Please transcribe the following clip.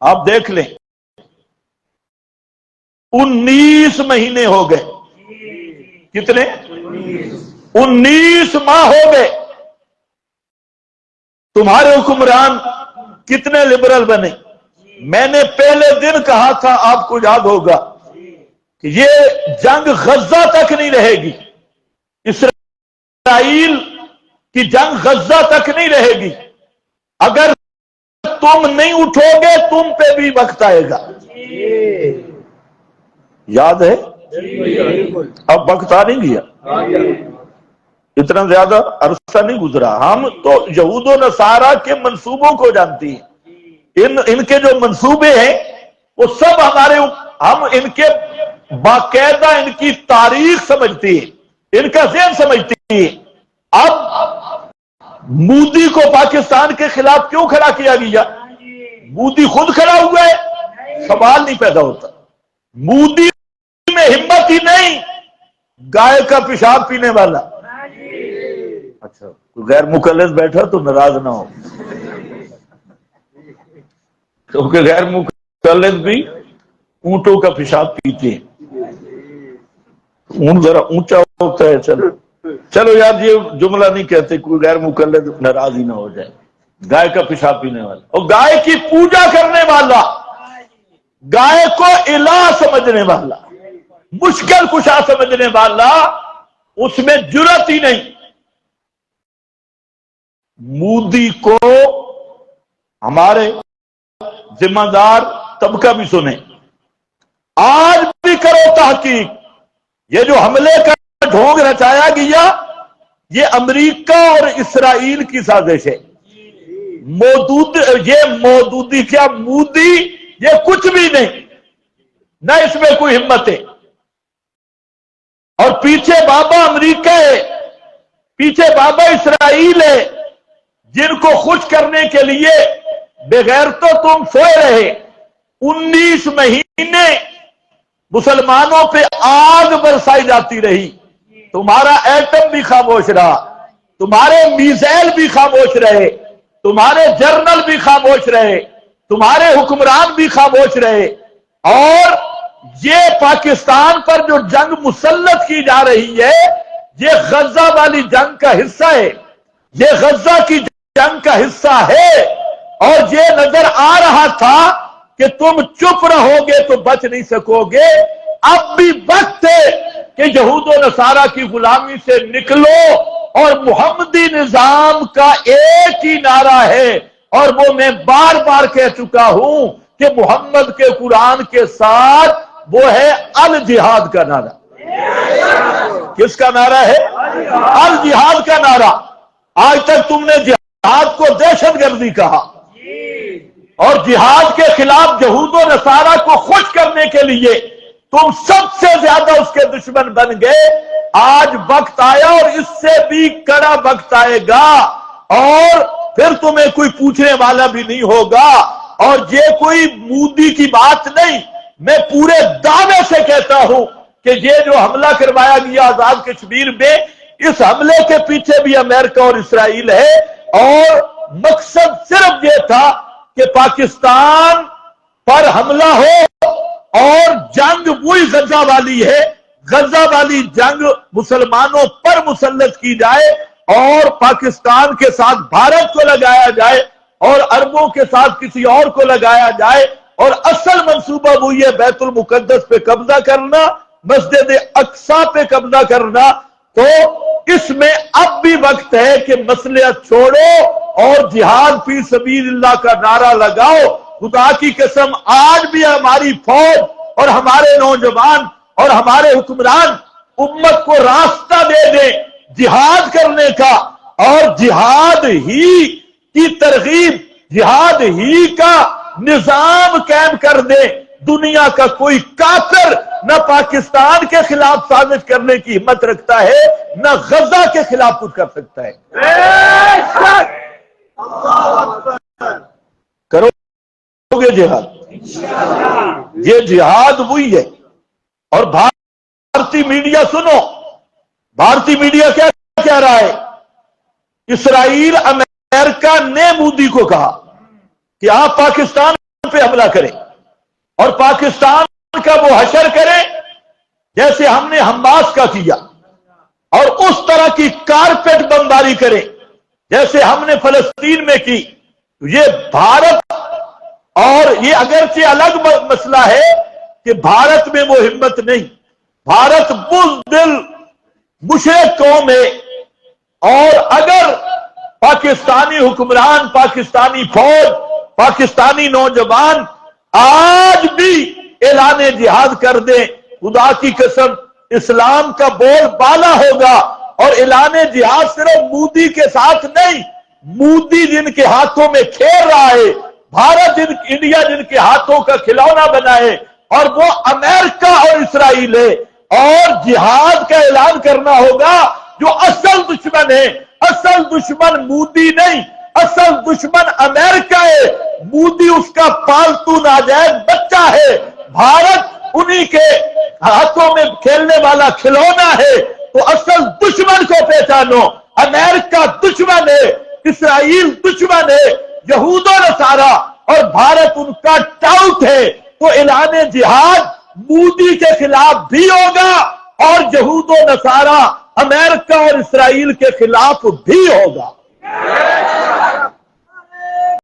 آپ دیکھ لیں 19 مہینے ہو گئے. کتنے؟ 19 ماہ ہو گئے. تمہارے حکمران کتنے لبرل بنے. میں نے پہلے دن کہا تھا، آپ کو یاد ہوگا، کہ یہ جنگ غزہ تک نہیں رہے گی. اسرائیل کی جنگ غزہ تک نہیں رہے گی. اگر تم نہیں اٹھو گے تم پہ بھی وقت آئے گا. یاد ہے؟ اب وقت آ نہیں گیا، اتنا زیادہ عرصہ نہیں گزرا. ہم تو یہود و نصارہ کے منصوبوں کو جانتی ہیں. ان کے جو منصوبے ہیں وہ سب ہم ان کے باقاعدہ ان کی تاریخ سمجھتی ہیں، ان کا ذہن سمجھتی ہیں. اب مودی کو پاکستان کے خلاف کیوں کھڑا کیا گیا؟ مودی خود کھڑا ہوا ہے، سوال نہیں پیدا ہوتا. مودی میں ہمت ہی نہیں، گائے کا پیشاب پینے والا. اچھا کوئی غیر مقلد بیٹھا تو ناراض نہ ہو، کیونکہ غیر مقلد بھی اونٹوں کا پیشاب پیتے ہیں. اونٹ ذرا اونچا ہوتا ہے. چلو یار یہ جملہ نہیں کہتے، کوئی غیر مقلد ناراض ہی نہ ہو جائے. گائے کا پیشاب پینے والا اور گائے کی پوجا کرنے والا، گائے کو الہ سمجھنے والا، مشکل کشا سمجھنے والا، اس میں جرات ہی نہیں. مودی کو ہمارے ذمہ دار طبقہ بھی سنے، آج بھی کرو تحقیق. یہ جو حملے کا ڈھونگ رچایا گیا یہ امریکہ اور اسرائیل کی سازش ہے. مودودی کیا مودی یہ کچھ بھی نہیں، نہ اس میں کوئی ہمت ہے. اور پیچھے بابا امریکہ ہے، پیچھے بابا اسرائیل ہے، جن کو خوش کرنے کے لیے بغیر تو تم سوئے رہے. 19 مہینے مسلمانوں پہ آگ برسائی جاتی رہی. تمہارا ایٹم بھی خاموش رہا، تمہارے میزائل بھی خاموش رہے، تمہارے جرنل بھی خاموش رہے، تمہارے حکمران بھی خاموش رہے. اور یہ پاکستان پر جو جنگ مسلط کی جا رہی ہے یہ غزہ والی جنگ کا حصہ ہے، یہ غزہ کی جنگ کا حصہ ہے. اور یہ نظر آ رہا تھا کہ تم چپ رہو گے تو بچ نہیں سکو گے. اب بھی وقت ہے کہ یہود و نصارہ کی غلامی سے نکلو. اور محمدی نظام کا ایک ہی نعرہ ہے، اور وہ میں بار بار کہہ چکا ہوں کہ محمد کے قرآن کے ساتھ وہ ہے الجہاد کا نعرہ. کس کا نعرہ ہے؟ الجہاد کا نعرہ. آج تک تم نے جہاد کو دہشت گردی کہا، اور جہاد کے خلاف یہود و نصارہ کو خوش کرنے کے لیے تم سب سے زیادہ اس کے دشمن بن گئے. آج وقت آیا اور اس سے بھی کڑا وقت آئے گا، اور پھر تمہیں کوئی پوچھنے والا بھی نہیں ہوگا. اور یہ کوئی مودی کی بات نہیں، میں پورے دعوے سے کہتا ہوں کہ یہ جو حملہ کروایا گیا آزاد کشمیر میں، اس حملے کے پیچھے بھی امریکہ اور اسرائیل ہے. اور مقصد صرف یہ تھا کہ پاکستان پر حملہ ہو، اور جنگ وہی غزہ والی ہے، غزہ والی جنگ مسلمانوں پر مسلط کی جائے، اور پاکستان کے ساتھ بھارت کو لگایا جائے، اور عربوں کے ساتھ کسی اور کو لگایا جائے. اور اصل منصوبہ وہی ہے بیت المقدس پہ قبضہ کرنا، مسجد اقصی پہ قبضہ کرنا. تو اس میں اب بھی وقت ہے کہ مصلحت چھوڑو اور جہاد فی سبیل اللہ کا نعرہ لگاؤ. خدا کی قسم آج بھی ہماری فوج اور ہمارے نوجوان اور ہمارے حکمران امت کو راستہ دے دیں جہاد کرنے کا، اور جہاد ہی کی ترغیب، جہاد ہی کا نظام قائم کر دے. دنیا کا کوئی کافر نہ پاکستان کے خلاف سازش کرنے کی ہمت رکھتا ہے، نہ غزہ کے خلاف کچھ کر سکتا ہے. کرو گے جہاد؟ یہ جہاد وہی ہے. اور بھارتی میڈیا سنو، بھارتی میڈیا کیا کہہ رہا ہے؟ اسرائیل امریکہ نے مودی کو کہا کہ آپ پاکستان پہ حملہ کرے اور پاکستان کا وہ حشر کرے جیسے ہم نے حماس کا کیا، اور اس طرح کی کارپیٹ بمباری کرے جیسے ہم نے فلسطین میں کی. یہ بھارت، اور یہ اگرچہ الگ مسئلہ ہے کہ بھارت میں وہ ہمت نہیں. بھارت بزدل مشرک قوم ہے، اور اگر پاکستانی حکمران، پاکستانی فوج، پاکستانی نوجوان آج بھی اعلان جہاد کر دیں، خدا کی قسم اسلام کا بول بالا ہوگا. اور اعلان جہاد صرف مودی کے ساتھ نہیں، مودی جن کے ہاتھوں میں کھیل رہا ہے، بھارت انڈیا جن کے ہاتھوں کا کھلونا بنا ہے، اور وہ امریکہ اور اسرائیل ہے. اور جہاد کا اعلان کرنا ہوگا. جو اصل دشمن ہے، اصل دشمن مودی نہیں، اصل دشمن امریکہ ہے. مودی اس کا پالتو ناجائز بچہ ہے، بھارت انہی کے ہاتھوں میں کھیلنے والا کھلونا ہے. تو اصل دشمن کو پہچانو. امریکہ دشمن ہے، اسرائیل دشمن ہے، یہود و نصارہ، اور بھارت ان کا ٹاؤٹ ہے. تو اعلان جہاد مودی کے خلاف بھی ہوگا، اور یہود و نصارہ، امریکہ اور اسرائیل کے خلاف بھی ہوگا.